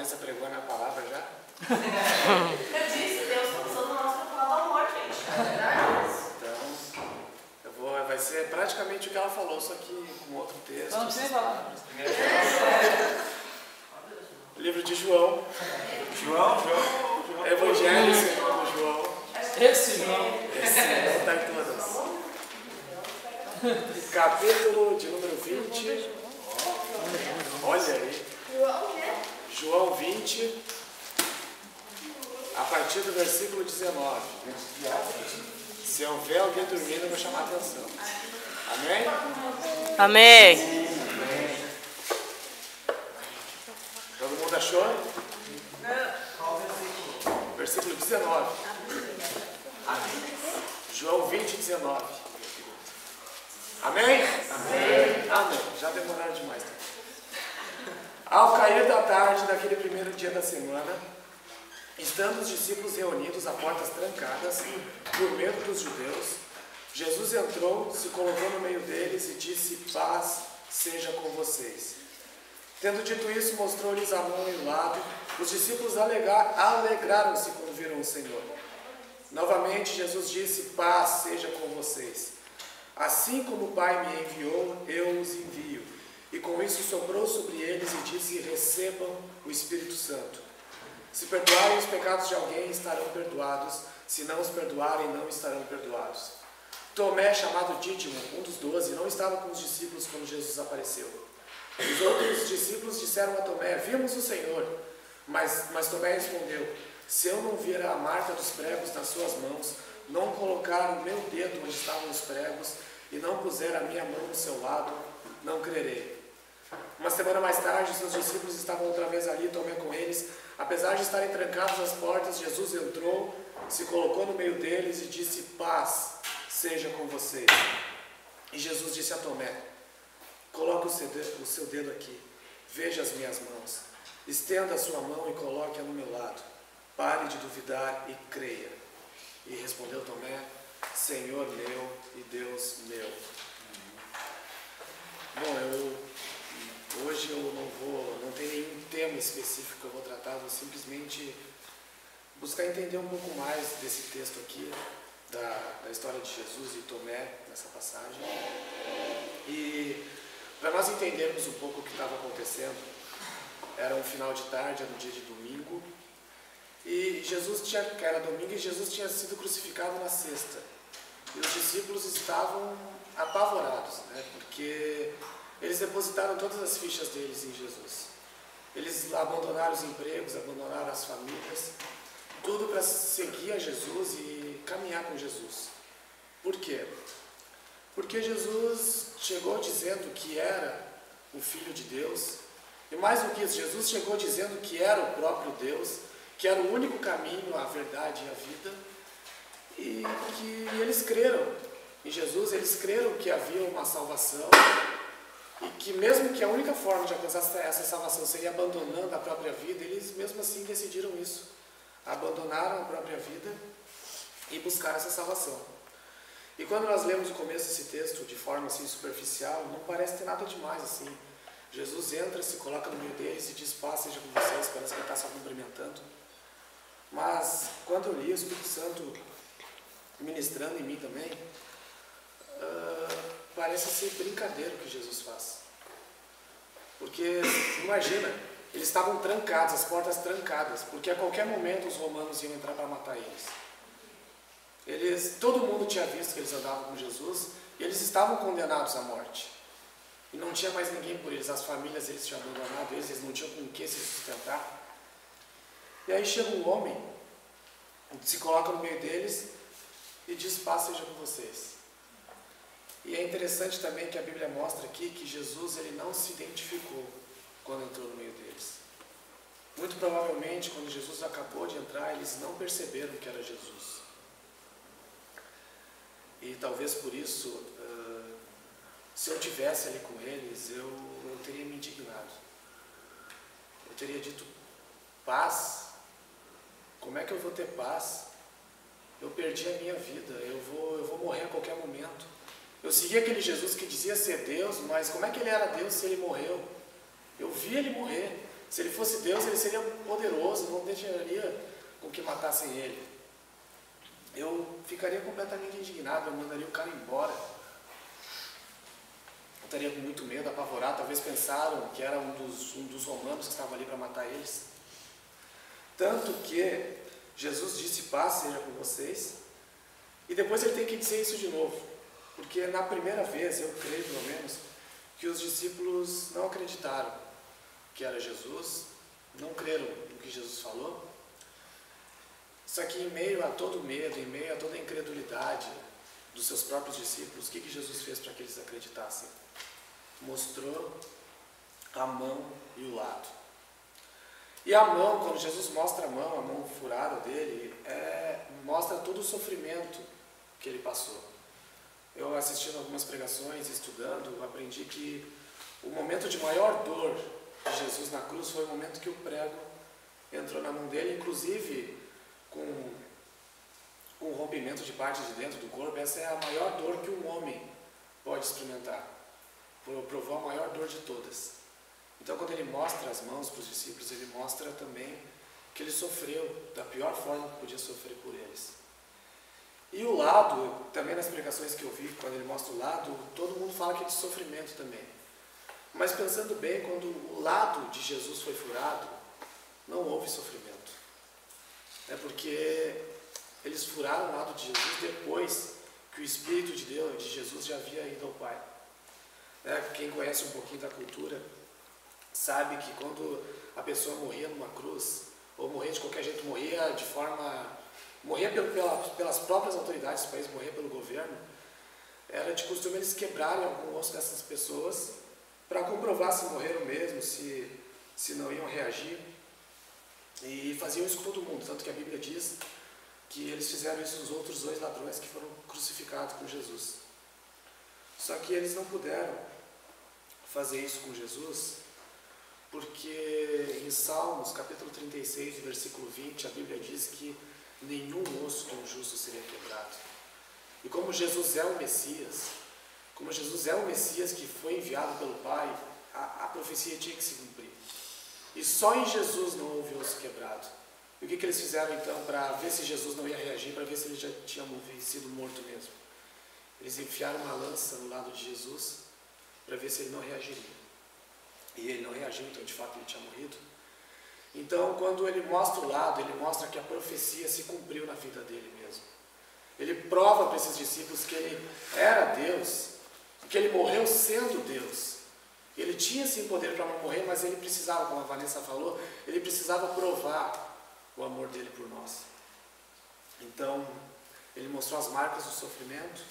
Larissa pregou na palavra já? Eu disse, Deus está usando nós para falar do amor, gente. É verdade isso. Então, vai ser praticamente o que ela falou, só que com outro texto. Não precisa falar. Livro de João. João. Evangelho segundo João. Esse João. Esse não está em todas. Capítulo de número 20. Olha aí. João 20. A partir do versículo 19. Se eu ver alguém dormindo, eu vou chamar a atenção. Amém? Amém. Todo mundo achou? Versículo 19. João 20, 19. Amém? Amém. Já demoraram demais. Ao cair da tarde daquele primeiro dia da semana, estando os discípulos reunidos a portas trancadas, por medo dos judeus, Jesus entrou, se colocou no meio deles e disse: paz seja com vocês. Tendo dito isso, mostrou-lhes a mão e o lado. Os discípulos alegraram-se quando viram o Senhor. Novamente Jesus disse: paz seja com vocês. Assim como o Pai me enviou, eu os envio. E com isso soprou sobre eles e disse: recebam o Espírito Santo. Se perdoarem os pecados de alguém, estarão perdoados. Se não os perdoarem, não estarão perdoados. Tomé, chamado Dídimo, um dos 12, não estava com os discípulos quando Jesus apareceu. Os outros discípulos disseram a Tomé: vimos o Senhor. Mas Tomé respondeu: se eu não vir a marca dos pregos nas suas mãos, não colocar o meu dedo onde estavam os pregos e não puser a minha mão no seu lado, não crerei. Uma semana mais tarde, seus discípulos estavam outra vez ali, Tomé com eles. Apesar de estarem trancadas as portas, Jesus entrou, se colocou no meio deles e disse: paz seja com vocês. E Jesus disse a Tomé: coloque o seu dedo aqui, veja as minhas mãos, estenda a sua mão e coloque-a no meu lado. Pare de duvidar e creia. E respondeu Tomé: Senhor meu e Deus meu. Bom, hoje eu não tenho nenhum tema específico que eu vou tratar, vou simplesmente buscar entender um pouco mais desse texto aqui, da história de Jesus e Tomé, nessa passagem. E para nós entendermos um pouco o que estava acontecendo, era um final de tarde, era um dia de domingo, e era domingo e Jesus tinha sido crucificado na sexta. E os discípulos estavam apavorados, né? Porque eles depositaram todas as fichas deles em Jesus. Eles abandonaram os empregos, abandonaram as famílias, tudo para seguir a Jesus e caminhar com Jesus. Por quê? Porque Jesus chegou dizendo que era o Filho de Deus, e mais do que isso, Jesus chegou dizendo que era o próprio Deus, que era o único caminho, a verdade e a vida, e que eles creram em Jesus, eles creram que havia uma salvação, e que mesmo que a única forma de alcançar essa salvação seria abandonando a própria vida, eles mesmo assim decidiram isso, abandonaram a própria vida e buscaram essa salvação. E quando nós lemos o começo desse texto de forma assim superficial, não parece ter nada demais assim. Jesus entra, se coloca no meio deles e diz: paz seja com vocês, parece que ele está só cumprimentando. Mas quando eu li o Espírito Santo ministrando em mim também, parece ser brincadeira o que Jesus faz. Porque, imagina, eles estavam trancados, as portas trancadas, porque a qualquer momento os romanos iam entrar para matar eles. Todo mundo tinha visto que eles andavam com Jesus e eles estavam condenados à morte. E não tinha mais ninguém por eles, as famílias eles tinham abandonado eles não tinham com o que se sustentar. E aí chega um homem, se coloca no meio deles e diz: paz seja com vocês. E é interessante também que a Bíblia mostra aqui que Jesus ele não se identificou quando entrou no meio deles. Muito provavelmente, quando Jesus acabou de entrar, eles não perceberam que era Jesus. E talvez por isso, se eu estivesse ali com eles, eu teria me indignado. Eu teria dito: paz? Como é que eu vou ter paz? Eu perdi a minha vida, eu vou morrer a qualquer momento. Eu segui aquele Jesus que dizia ser Deus, mas como é que ele era Deus se ele morreu? Eu vi ele morrer, Se ele fosse Deus, ele seria poderoso, não deixaria com que matassem ele. Eu ficaria completamente indignado, eu mandaria o cara embora. Eu estaria com muito medo, apavorado, talvez pensaram que era um dos romanos que estava ali para matar eles. Tanto que Jesus disse, paz seja com vocês, e depois ele tem que dizer isso de novo, porque na primeira vez, eu creio pelo menos, que os discípulos não acreditaram que era Jesus, não creram no que Jesus falou. Só que em meio a todo medo, em meio a toda a incredulidade dos seus próprios discípulos, o que Jesus fez para que eles acreditassem? Mostrou a mão e o lado. E a mão, quando Jesus mostra a mão furada dele, mostra todo o sofrimento que ele passou. Eu assistindo algumas pregações, estudando, aprendi que o momento de maior dor de Jesus na cruz foi o momento que o prego entrou na mão dele, inclusive com o rompimento de parte de dentro do corpo. Essa é a maior dor que um homem pode experimentar. Provou a maior dor de todas. Então, quando ele mostra as mãos para os discípulos, ele mostra também que ele sofreu da pior forma que podia sofrer por eles. E o lado, também nas pregações que eu vi, quando ele mostra o lado, todo mundo fala que é de sofrimento também. Mas pensando bem, quando o lado de Jesus foi furado, não houve sofrimento. É porque eles furaram o lado de Jesus depois que o Espírito de Deus, de Jesus, já havia ido ao Pai. Quem conhece um pouquinho da cultura sabe que quando a pessoa morria numa cruz, ou morria de qualquer jeito, morria pelas próprias autoridades do país, morria pelo governo, era de costume eles quebrarem algum osso dessas pessoas para comprovar se morreram mesmo, se não iam reagir. E faziam isso com todo mundo, tanto que a Bíblia diz que eles fizeram isso nos outros 2 ladrões que foram crucificados com Jesus. Só que eles não puderam fazer isso com Jesus, porque em Salmos, capítulo 36, versículo 20, a Bíblia diz que nenhum osso de um justo seria quebrado. E como Jesus é o Messias, que foi enviado pelo Pai, a profecia tinha que se cumprir. E só em Jesus não houve osso quebrado. E o que eles fizeram então para ver se Jesus não ia reagir, para ver se ele já tinha sido morto mesmo? Eles enfiaram uma lança no lado de Jesus para ver se ele não reagiria. E ele não reagiu, então de fato ele tinha morrido. Então quando ele mostra o lado, ele mostra que a profecia se cumpriu na vida dele mesmo. Ele prova para esses discípulos que ele era Deus, que ele morreu sendo Deus. Ele tinha sim poder para não morrer, mas ele precisava, como a Vanessa falou, ele precisava provar o amor dele por nós. Então, ele mostrou as marcas do sofrimento,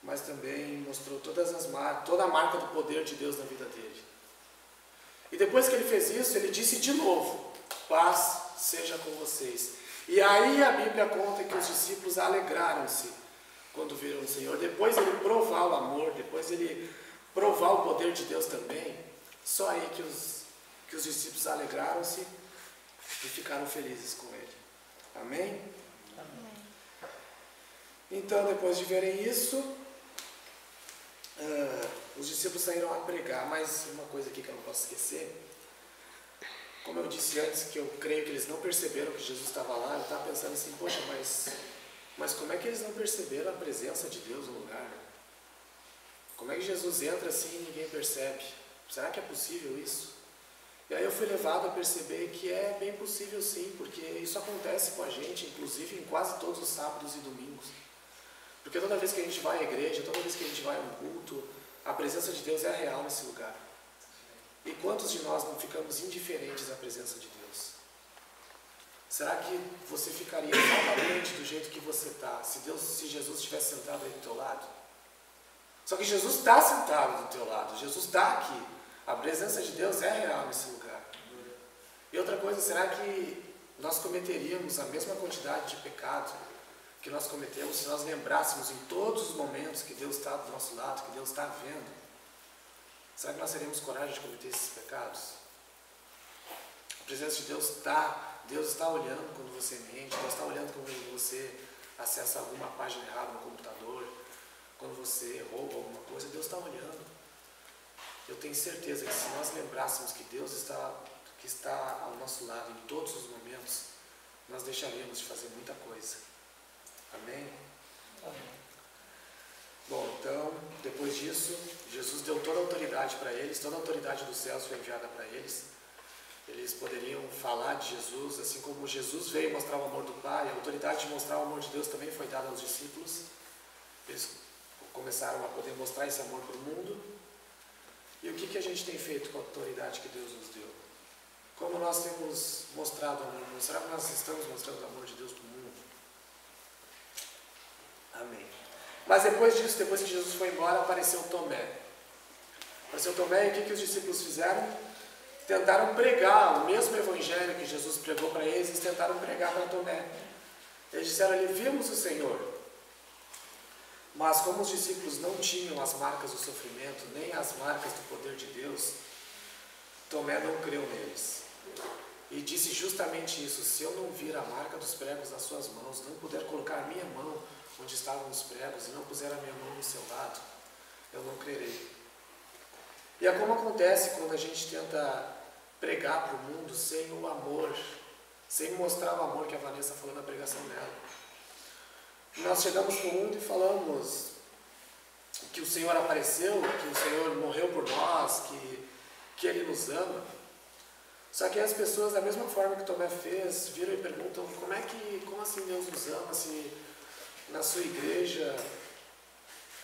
mas também mostrou toda a marca do poder de Deus na vida dele. E depois que ele fez isso, ele disse de novo, paz seja com vocês. E aí a Bíblia conta que os discípulos alegraram-se quando viram o Senhor. Depois ele provar o amor, depois ele provar o poder de Deus também, só aí que os discípulos alegraram-se e ficaram felizes com ele. Amém? Amém. Então, depois de verem isso, os discípulos saíram a pregar. Mas uma coisa aqui que eu não posso esquecer, como eu disse antes, que eu creio que eles não perceberam que Jesus estava lá, eu estava pensando assim, poxa, mas como é que eles não perceberam a presença de Deus no lugar? Como é que Jesus entra assim e ninguém percebe? Será que é possível isso? E aí eu fui levado a perceber que é bem possível sim, porque isso acontece com a gente, inclusive em quase todos os sábados e domingos. Porque toda vez que a gente vai à igreja, toda vez que a gente vai a um culto, a presença de Deus é real nesse lugar. E quantos de nós não ficamos indiferentes à presença de Deus? Será que você ficaria exatamente do jeito que você está, se Jesus estivesse sentado aí do teu lado? Só que Jesus está sentado do teu lado, Jesus está aqui. A presença de Deus é real nesse lugar. E outra coisa, será que nós cometeríamos a mesma quantidade de pecado que nós cometemos se nós lembrássemos em todos os momentos que Deus está do nosso lado, que Deus está vendo? Será que nós teríamos coragem de cometer esses pecados? A presença de Deus está olhando quando você mente, Deus está olhando quando você acessa alguma página errada no computador, quando você rouba alguma coisa, Deus está olhando. Eu tenho certeza que se nós lembrássemos que que está ao nosso lado em todos os momentos, nós deixaríamos de fazer muita coisa. Amém? Amém. Bom, então, depois disso, Jesus deu toda a autoridade para eles, toda a autoridade dos céus foi enviada para eles. Eles poderiam falar de Jesus, assim como Jesus veio mostrar o amor do Pai, a autoridade de mostrar o amor de Deus também foi dada aos discípulos. Eles começaram a poder mostrar esse amor para o mundo. E o que a gente tem feito com a autoridade que Deus nos deu? Como nós temos mostrado o amor? Será que nós estamos mostrando o amor de Deus para o mundo? Amém. Mas depois disso, depois que Jesus foi embora, apareceu Tomé. Apareceu Tomé e o que os discípulos fizeram? Tentaram pregar o mesmo evangelho que Jesus pregou para eles, eles tentaram pregar para Tomé. Eles disseram ali, vimos o Senhor. Mas como os discípulos não tinham as marcas do sofrimento, nem as marcas do poder de Deus, Tomé não creu neles. E disse justamente isso, se eu não vir a marca dos pregos nas suas mãos, não puder colocar a minha mão onde estavam os pregos, e não puser a minha mão no seu lado, eu não crerei. E é como acontece quando a gente tenta pregar para o mundo sem o amor, sem mostrar o amor que a Vanessa falou na pregação dela. Nós chegamos para o mundo e falamos que o Senhor apareceu, que o Senhor morreu por nós, que Ele nos ama. Só que as pessoas, da mesma forma que Tomé fez, viram e perguntam, como assim Deus nos ama, se na sua igreja,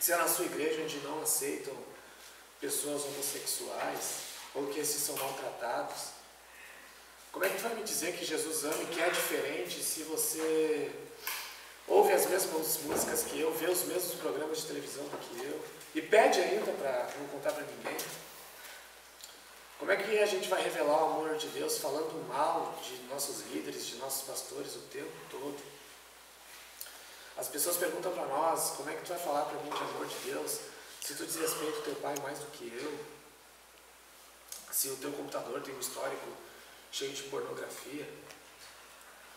se é na sua igreja onde não aceitam pessoas homossexuais, ou que esses são maltratados. Como é que tu vai me dizer que Jesus ama e que é diferente se você ouve as mesmas músicas que eu, vê os mesmos programas de televisão do que eu, e pede ainda para não contar para ninguém? Como é que a gente vai revelar o amor de Deus falando mal de nossos líderes, de nossos pastores o tempo todo? As pessoas perguntam para nós, como é que tu vai falar para mim de amor de Deus se tu desrespeita o teu pai mais do que eu? Se o teu computador tem um histórico cheio de pornografia?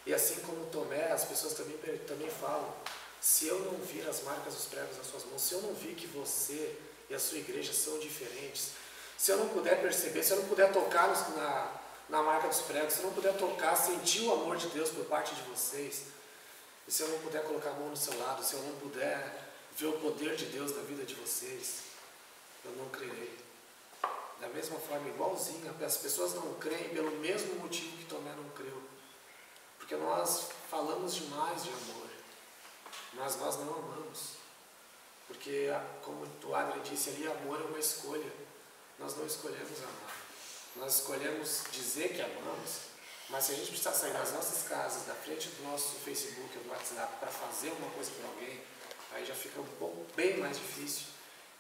E assim como Tomé, as pessoas também falam, se eu não vir as marcas dos pregos nas suas mãos, se eu não vir que você e a sua igreja são diferentes, se eu não puder perceber, se eu não puder tocar na marca dos pregos, se eu não puder tocar, sentir o amor de Deus por parte de vocês, e se eu não puder colocar a mão no seu lado, se eu não puder ver o poder de Deus na vida de vocês, eu não crerei. Da mesma forma, igualzinha, as pessoas não creem pelo mesmo motivo que Tomé não creu. Porque nós falamos demais de amor, mas nós não amamos. Porque, como o Adrian disse ali, amor é uma escolha. Nós não escolhemos amar. Nós escolhemos dizer que amamos, mas se a gente precisar sair das nossas casas, da frente do nosso Facebook ou do WhatsApp para fazer uma coisa para alguém, aí já fica bem mais difícil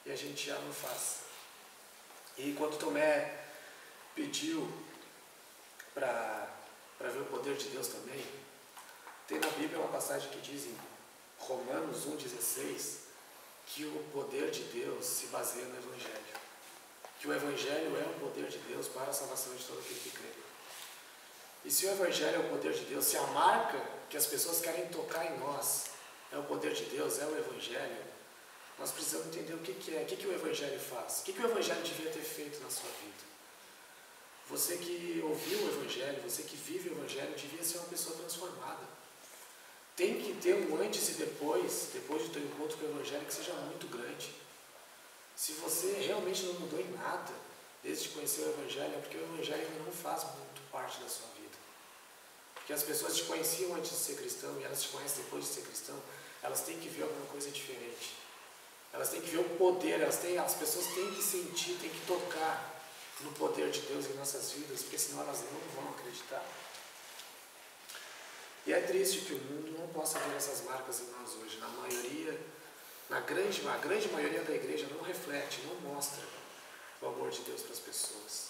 e a gente já não faz. E quando Tomé pediu para ver o poder de Deus também, tem na Bíblia uma passagem que diz em Romanos 1,16 que o poder de Deus se baseia no Evangelho. Que o Evangelho é o poder de Deus para a salvação de todo aquele que crê. E se o Evangelho é o poder de Deus, se a marca que as pessoas querem tocar em nós é o poder de Deus, é o Evangelho, nós precisamos entender o que é, o que o Evangelho faz, o que o Evangelho devia ter feito na sua vida. Você que ouviu o Evangelho, você que vive o Evangelho, devia ser uma pessoa transformada. Tem que ter um antes e depois do teu encontro com o Evangelho, que seja muito grande. Se você realmente não mudou em nada desde conhecer o Evangelho, é porque o Evangelho ainda não faz muito parte da sua vida. Porque as pessoas te conheciam antes de ser cristão e elas te conhecem depois de ser cristão, elas têm que ver alguma coisa diferente. Elas têm que ver o poder, as pessoas têm que sentir, têm que tocar no poder de Deus em nossas vidas, porque senão elas não vão acreditar. E é triste que o mundo não possa ver essas marcas em nós hoje. A grande maioria da igreja não reflete, não mostra o amor de Deus para as pessoas.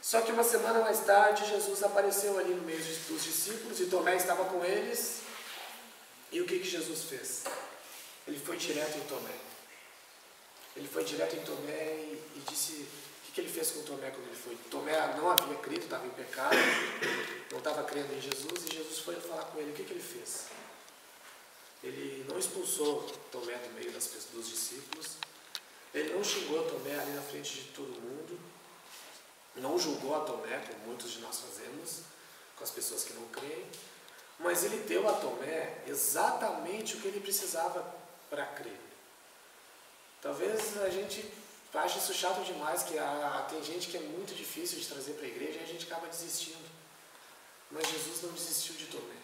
Só que uma semana mais tarde, Jesus apareceu ali no meio dos discípulos e Tomé estava com eles. E o que Jesus fez? Ele foi direto em Tomé. Ele foi direto em Tomé e disse... O que ele fez com Tomé quando ele foi? Tomé não havia crido, estava em pecado, não estava crendo em Jesus, e Jesus foi falar com ele. O que ele fez? Ele não expulsou Tomé do meio dos discípulos, ele não xingou Tomé ali na frente de todo mundo, não julgou a Tomé, como muitos de nós fazemos, com as pessoas que não creem, mas ele deu a Tomé exatamente o que ele precisava para crer. Talvez a gente ache isso chato demais, que tem gente que é muito difícil de trazer para a igreja e a gente acaba desistindo. Mas Jesus não desistiu de Tomé.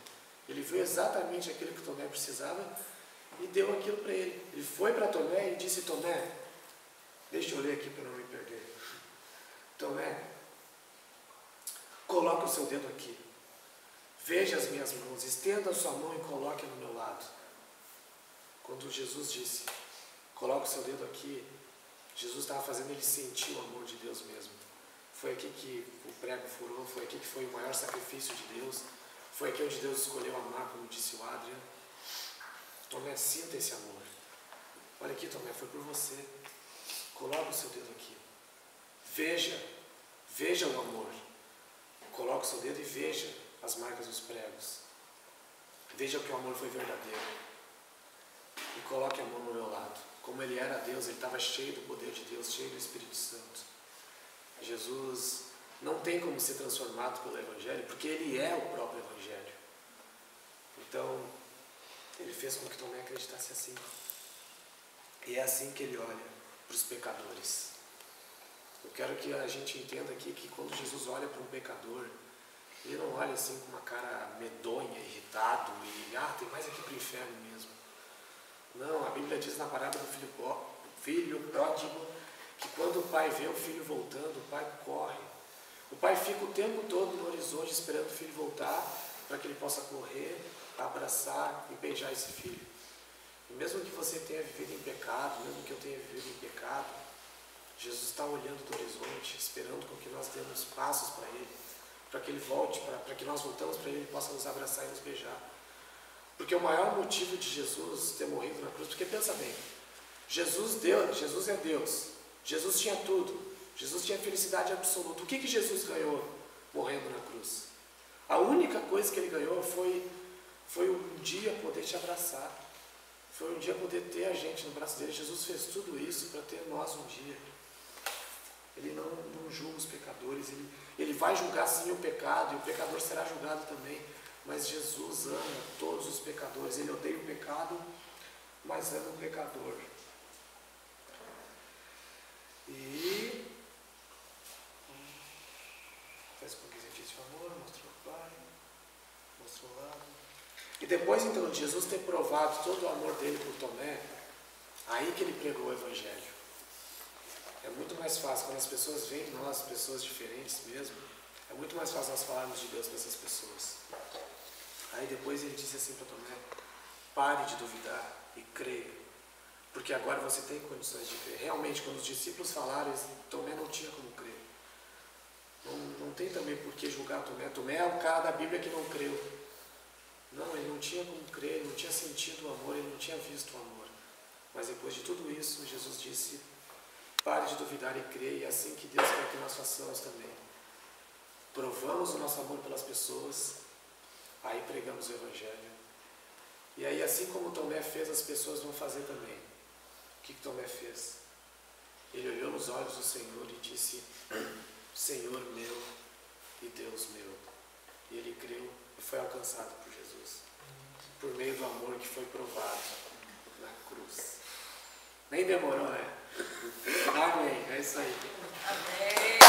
Ele viu exatamente aquilo que Tomé precisava e deu aquilo para ele. Ele foi para Tomé e disse: Tomé, deixa eu ler aqui para não me perder. Tomé, coloque o seu dedo aqui. Veja as minhas mãos, estenda a sua mão e coloque no meu lado. Quando Jesus disse, coloque o seu dedo aqui, Jesus estava fazendo ele sentir o amor de Deus mesmo. Foi aqui que o prego furou, foi aqui que foi o maior sacrifício de Deus, foi aqui onde Deus escolheu amar, como disse o Adrian. Tomé, sinta esse amor. Olha aqui, Tomé, foi por você. Coloque o seu dedo aqui. Veja o amor. Coloque o seu dedo e veja as marcas dos pregos. Veja que o amor foi verdadeiro. E coloque a mão no meu lado. Como ele era Deus, ele estava cheio do poder de Deus, cheio do Espírito Santo. Jesus não tem como ser transformado pelo Evangelho, porque ele é o próprio Evangelho. Então, ele fez com que Tomé acreditasse assim. E é assim que ele olha para os pecadores. Eu quero que a gente entenda aqui que quando Jesus olha para um pecador, ele não olha assim com uma cara medonha, irritado e tem mais aqui para o inferno mesmo. Não, a Bíblia diz na parábola do filho pródigo que quando o pai vê o filho voltando, o pai corre. O pai fica o tempo todo no horizonte esperando o filho voltar para que ele possa correr, abraçar e beijar esse filho. E mesmo que você tenha vivido em pecado, mesmo que eu tenha vivido em pecado, Jesus está olhando do horizonte, esperando com que nós demos passos para ele, para que ele volte, para que nós voltamos para ele e possa nos abraçar e nos beijar. Porque o maior motivo de Jesus ter morrido na cruz, porque pensa bem, Jesus é Deus, Jesus tinha tudo, Jesus tinha felicidade absoluta. O que Jesus ganhou morrendo na cruz? A única coisa que ele ganhou foi um dia poder te abraçar, foi um dia poder ter a gente no braço dele. Jesus fez tudo isso para ter nós um dia. Ele não julga os pecadores, ele vai julgar sim o pecado, e o pecador será julgado também, mas Jesus ama todos os pecadores. Ele odeia o pecado, mas ama o pecador. E faz com que exercício o amor, mostrou o Pai, mostrou o lado. E depois então de Jesus ter provado todo o amor dele por Tomé, aí que ele pregou o Evangelho. É muito mais fácil, quando as pessoas veem nós, pessoas diferentes mesmo, é muito mais fácil nós falarmos de Deus para essas pessoas. Aí depois ele disse assim para Tomé: pare de duvidar e creia, porque agora você tem condições de crer. Realmente, quando os discípulos falaram, Tomé não tinha como crer. Não tem também por que julgar Tomé. Tomé é o cara da Bíblia que não creu. Não, ele não tinha como crer, ele não tinha sentido o amor, ele não tinha visto o amor. Mas depois de tudo isso, Jesus disse: pare de duvidar e creia, e é assim que Deus quer que nós façamos também. Provamos o nosso amor pelas pessoas, aí pregamos o Evangelho. E aí, assim como Tomé fez, as pessoas vão fazer também. O que Tomé fez? Ele olhou nos olhos do Senhor e disse: Senhor meu e Deus meu. E ele creu e foi alcançado por Jesus, por meio do amor que foi provado na cruz. Nem demorou, né? Amém. É isso aí. Amém.